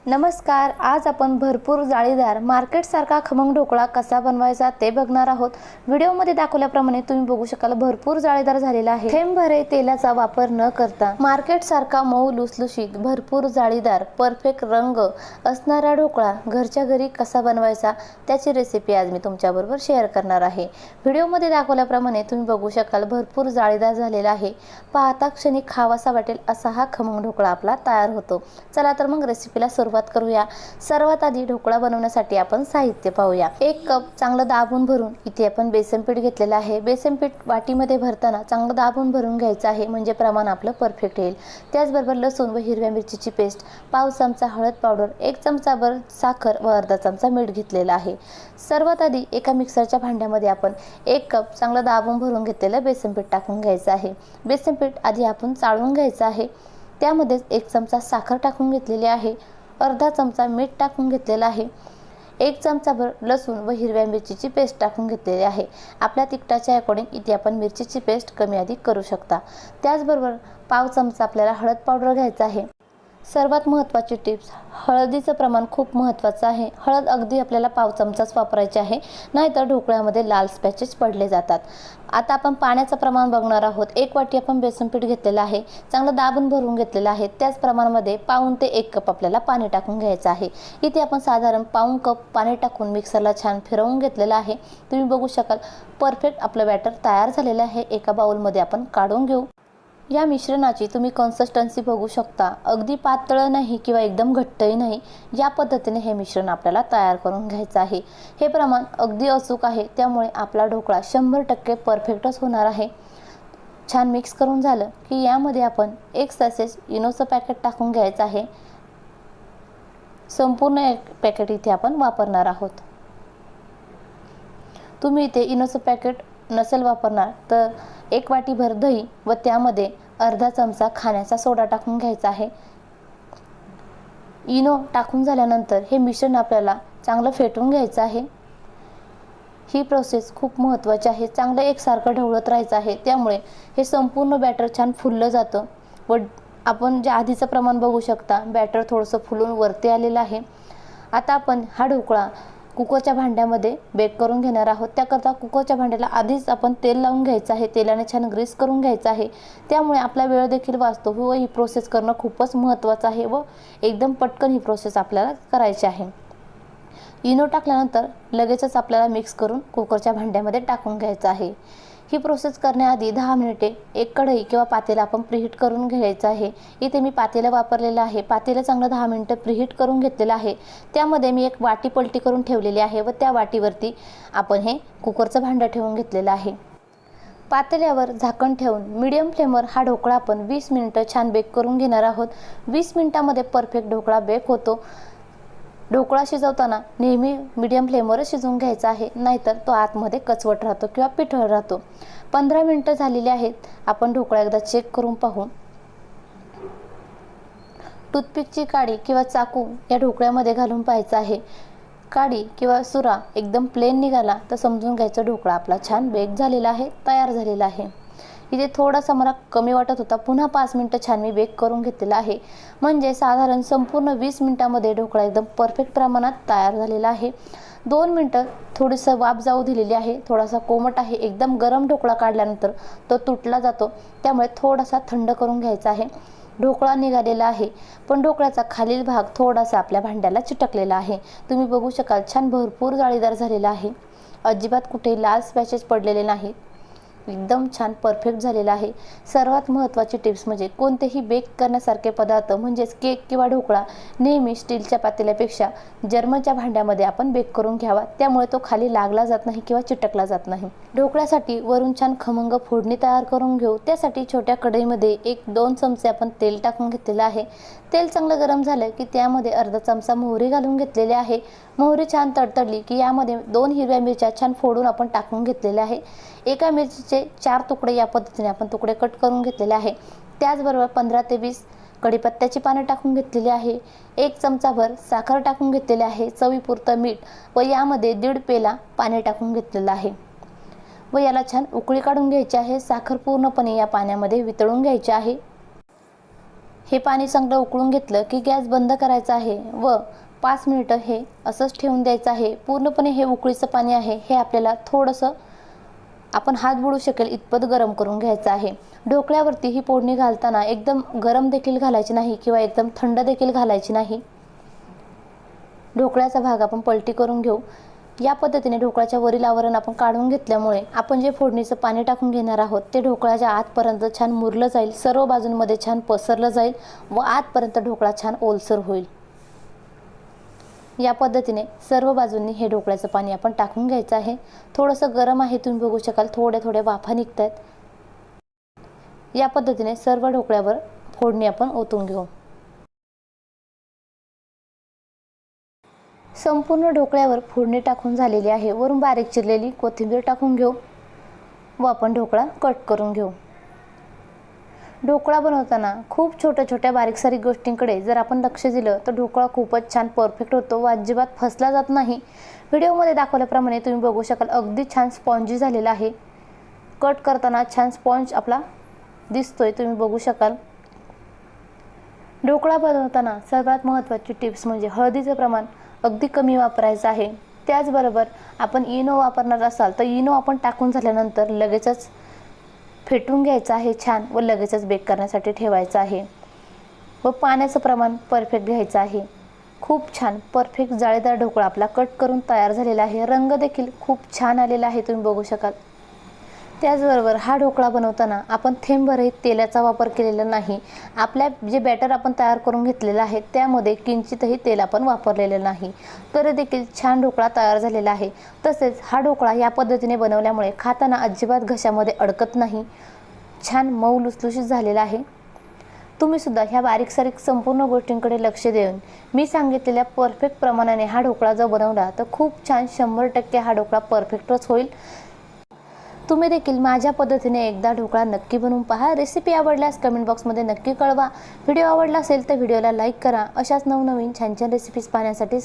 नमस्कार, आज आपण भरपूर जाळीदार मार्केटसारखा खमंग ढोकळा कसा बनवायचा ते बघणार आहोत। व्हिडिओमध्ये दाखवल्याप्रमाणे तुम्ही बघू शकाल भरपूर जाळीदार झालेला आहे। थेंबभर तेलाचा वापर न करता मार्केटसारखा मऊ लुसलुशीत भरपूर जाळीदार परफेक्ट रंग असणारा ढोकळा घरच्या घरी कसा बनवायचा त्याची रेसिपी आज मी तुमच्याबरोबर शेअर करणार आहे। व्हिडिओमध्ये दाखवल्याप्रमाणे तुम्ही बघू शकाल भरपूर जाळीदार झालेला आहे। पाहता क्षणी खावासा वाटेल असा हा खमंग ढोकळा आपला तयार होतो। चला तर मग रेसिपीला सुरुवात करूया। सर्वात आधी ढोकळा बनवण्यासाठी आपण साहित्य पाहूया। 1 कप चांगलं दाबून भरून इथे आपण बेसन पीठ घेतलेलं आहे। बेसन पीठ वाटीमध्ये भरताना चांगलं दाबून भरून घ्यायचं आहे, म्हणजे प्रमाण आपलं परफेक्ट येईल। त्याचबरोबर लसूण व हिरव्या मिरचीची पेस्ट, पाव चमचा हळद पावडर, 1 चमचाभर साखर व अर्धा चमचा मीठ घेतलेलं आहे। सर्वात आधी एका मिक्सरच्या भांड्यामध्ये आपण 1 कप चांगलं दाबून भरून घेतलेलं बेसन पीठ टाकून घ्यायचं आहे। बेसन पीठ आधी आपण चाळून घ्यायचं आहे। त्यामध्ये 1 चमचा साखर टाकून घेतलेली आहे, अर्धा चमचा मीठ टाकून घेतलेला आहे, 1 चमचाभर लसूण व हिरव्या मिरचीची पेस्ट टाकून घेतलेली आहे। आपल्या तिखटाच्या अकॉर्डिंग इथे आपण मिरचीची पेस्ट कमी अधिक करू शकता। त्याचबरोबर पाव चमचा आपल्याला हळद पावडर घ्यायचा आहे। सर्वात महत्त्वाची टिप्स, हळदीचं प्रमाण खूप महत्त्वाचं आहे। हळद अगदी आपल्याला पाव चमचाच वापरायची आहे, नाहीतर ढोकळ्यामध्ये लाल स्पॅचेस पडले जातात। आता आपण पाण्याचं प्रमाण बघणार आहोत। 1 वाटी आपण बेसन पीठ घेतलेलं आहे, चांगलं दाबून भरून घेतलेलं आहे। त्याच प्रमाणामध्ये पाऊण ते 1 कप आपल्याला पाणी टाकून घ्यायचं आहे। इथे आपण साधारण पाऊण कप पाणी टाकून मिक्सरला छान फिरवून घेतलेलं आहे। तुम्ही बघू शकाल परफेक्ट आपलं बॅटर तयार झालेलं आहे। एका बाउलमध्ये आपण काढून घेऊ। या मिश्रणाची तुम्ही कन्सिस्टन्सी बघू शकता, अगदी पातळ नाही किंवा एकदम घट्टही नाही। या पद्धतीने हे मिश्रण आपल्याला तयार करून घ्यायचं आहे। हे प्रमाण अगदी अचूक आहे, त्यामुळे आपला ढोकळा 100% परफेक्टच होणार आहे। छान मिक्स करून झालं की यामध्ये आपण 1 सॅशे इनोचं पॅकेट टाकून घ्यायचं आहे। संपूर्ण 1 पॅकेट इथे आपण वापरणार आहोत। तुम्ही इथे इनोचं पॅकेट नसेल वापरणार तर 1 वाटीभर दही व त्यामध्ये अर्धा चमचा खाण्याचा सोडा टाकून घ्यायचा आहे। इनो टाकून झाल्यानंतर हे मिश्रण आपल्याला चांगलं फेटून घ्यायचं आहे। ही प्रोसेस खूप महत्त्वाची आहे। चांगलं एकसारखं ढवळत राहायचं आहे, त्यामुळे हे संपूर्ण बॅटर छान फुललं जातं व आपण जे आधीचं प्रमाण बघू शकता बॅटर थोडंसं फुलून वरती आलेलं आहे। आता आपण हा ढोकळा कुकरच्या भांड्यामध्ये बेक करून घेणार आहोत। त्याकरता कुकरच्या भांड्याला आधीच आपण तेल लावून घ्यायचं आहे। तेलाने छान ग्रीस करून घ्यायचं आहे, त्यामुळे आपला वेळ देखील वाचतो व ही प्रोसेस करणं खूपच महत्त्वाचं आहे व एकदम पटकन ही प्रोसेस आपल्याला करायची आहे। इनो टाकल्यानंतर लगेचच आपल्याला मिक्स करून कुकरच्या भांड्यामध्ये टाकून घ्यायचं आहे। ही प्रोसेस करण्याआधी 10 मिनिटे एक कढई किंवा पातेला आपण प्रीहीट करून घ्यायचं आहे। इथे मी पातेलं वापरलेलं आहे। पातेलं चांगलं 10 मिनिटं प्रीहीट करून घेतलेलं आहे। त्यामध्ये मी 1 वाटी पलटी करून ठेवलेली आहे व त्या वाटीवरती आपण हे कुकरचं भांडं ठेवून घेतलेलं आहे। पातेल्यावर झाकण ठेवून मीडियम फ्लेमवर हा ढोकळा आपण 20 मिनिटं छान बेक करून घेणार आहोत। 20 मिनिटांमध्ये परफेक्ट ढोकळा बेक होतो। ढोकळा शिजवताना नेहमी मीडियम फ्लेमवरच शिजवून घ्यायचा आहे, नाहीतर तो आतमध्ये कचवट राहतो किंवा पिठळ राहतो। 15 मिनिटं झालेली आहेत। आपण ढोकळा एकदा चेक करून पाहू। टूथपिकची काडी किंवा चाकू या ढोकळ्यामध्ये घालून पाहायचं आहे। काडी किंवा सुरा एकदम प्लेन निघाला तर समजून घ्यायचं ढोकळा आपला छान बेक झालेला आहे, तयार झालेला आहे। इथे थोडासा मला कमी वाटत होता, पुन्हा 5 मिनिटं छान मी बेक करून घेतलेला आहे, म्हणजे साधारण संपूर्ण 20 मिनिटांमध्ये ढोकळा एकदम परफेक्ट प्रमाणात तयार झालेला आहे। 2 मिनिटं थोडीसं वाफ जाऊ दिलेली आहे। थोडासा कोमट आहे। एकदम गरम ढोकळा काढल्यानंतर तो तुटला जातो, त्यामुळे थोडासा थंड करून घ्यायचा आहे। ढोकळा निघालेला आहे, पण ढोकळ्याचा खालील भाग थोडासा आपल्या भांड्याला चिटकलेला आहे। तुम्ही बघू शकाल छान भरपूर जाळीदार झालेला आहे। अजिबात कुठे लाल स्पॅचेस पडलेले नाहीत। एकदम छान परफेक्ट झालेला आहे। सर्वात महत्त्वाची टिप्स म्हणजे कोणतेही बेक करण्यासारखे पदार्थ म्हणजेच केक किंवा ढोकळा नेहमी स्टीलच्या पातेल्यापेक्षा जर्मनच्या भांड्यामध्ये आपण बेक करून घ्यावा, त्यामुळे तो खाली लागला जात नाही किंवा चिटकला जात नाही। ढोकळ्यासाठी वरून छान खमंग फोडणी तयार करून घेऊ। त्यासाठी छोट्या कढईमध्ये 1-2 चमचे आपण तेल टाकून घेतलेलं आहे। तेल चांगलं गरम झालं की त्यामध्ये अर्धा चमचा मोहरी घालून घेतलेली आहे। मोहरी छान तडतडली की यामध्ये 2 हिरव्या मिरच्या छान फोडून आपण टाकून घेतलेल्या आहे। एका मिरचीचे 4 तुकडे या पद्धतीने आपण तुकडे कट करून घेतलेले आहे। त्याचबरोबर 15 ते 20 कढीपत्त्याची पानं टाकून घेतलेली आहे। 1 चमचाभर साखर टाकून घेतलेली आहे, चवीपुरतं मीठ व यामध्ये 1.5 पेला पाणी टाकून घेतलेलं आहे व याला छान उकळी काढून घ्यायची आहे। साखर पूर्णपणे या पाण्यामध्ये वितळून घ्यायची आहे। हे पाणी चांगलं उकळून घेतलं की गॅस बंद करायचा आहे व 5 मिनिटं हे असंच ठेवून द्यायचं आहे। पूर्णपणे हे उकळीचं पाणी आहे हे आपल्याला थोडंसं आपण हात बुडू शकेल इतपत गरम करून घ्यायचं आहे। ढोकळ्यावरती ही फोडणी घालताना एकदम गरम देखील घालायची नाही किंवा एकदम थंड देखील घालायची नाही। ढोकळ्याचा भाग आपण पलटी करून घेऊ। या पद्धतीने ढोकळ्याच्या वरील आवरण आपण काढून घेतल्यामुळे आपण जे फोडणीचं पाणी टाकून घेणार आहोत ते ढोकळ्याच्या आतपर्यंत छान मुरलं जाईल, सर्व बाजूंमध्ये छान पसरलं जाईल व आतपर्यंत ढोकळा छान ओलसर होईल। या पद्धतीने सर्व बाजूंनी हे ढोकळ्याचं पाणी आपण टाकून घ्यायचं आहे। थोडंसं गरम आहे, तुम्ही बघू शकाल थोड्या थोड्या वाफा निघतात। या पद्धतीने सर्व ढोकळ्यावर फोडणी आपण ओतून घेऊ। संपूर्ण ढोकळ्यावर फोडणी टाकून झालेली आहे। वरून बारीक चिरलेली कोथिंबीर टाकून घेऊ व आपण ढोकळा कट करून घेऊ। ढोकळा बनवताना खूप छोट्या छोट्या बारीक सारीक गोष्टींकडे जर आपण लक्ष दिलं तर ढोकळा खूपच छान परफेक्ट होतो व अजिबात फसला जात नाही। व्हिडिओमध्ये दाखवल्याप्रमाणे तुम्ही बघू शकाल अगदी छान स्पॉन्जी झालेला आहे। कट करताना छान स्पॉन्ज आपला दिसतोय, तुम्ही बघू शकाल। ढोकळा बनवताना सर्वात महत्त्वाची टिप्स म्हणजे हळदीचं प्रमाण अगदी कमी वापरायचं आहे। त्याचबरोबर आपण इनो वापरणार असाल तर इनो आपण टाकून झाल्यानंतर लगेचच फेटून घ्यायचं आहे छान व लगेचच बेक करण्यासाठी ठेवायचं आहे व पाण्याचं प्रमाण परफेक्ट घ्यायचं आहे। खूप छान परफेक्ट जाळीदार ढोकळा आपला कट करून तयार झालेला आहे। रंग देखील खूप छान आलेला आहे, तुम्ही बघू शकाल। त्याचबरोबर हा ढोकळा बनवताना आपण थेंबभरही तेलाचा वापर केलेला नाही। आपल्या जे बॅटर आपण तयार करून घेतलेलं आहे त्यामध्ये किंचितही तेल आपण वापरलेलं नाही, तरी देखील छान ढोकळा तयार झालेला आहे। तसेच हा ढोकळा या पद्धतीने बनवल्यामुळे खाताना अजिबात घशामध्ये अडकत नाही, छान मऊ लुसलुशीत झालेला आहे। तुम्ही सुद्धा ह्या बारीक सारीक संपूर्ण गोष्टींकडे लक्ष देऊन मी सांगितलेल्या परफेक्ट प्रमाणाने हा ढोकळा जर बनवला तर खूप छान 100% हा ढोकळा परफेक्टच होईल। तुम्ही देखील माझ्या पद्धतीने एकदा ढोकळा नक्की बनवून पहा। रेसिपी आवडल्यास कमेंट बॉक्समध्ये नक्की कळवा। व्हिडिओ आवडला असेल तर व्हिडिओला लाईक करा। अशाच नवनवीन छान छान रेसिपीज पाहण्यासाठी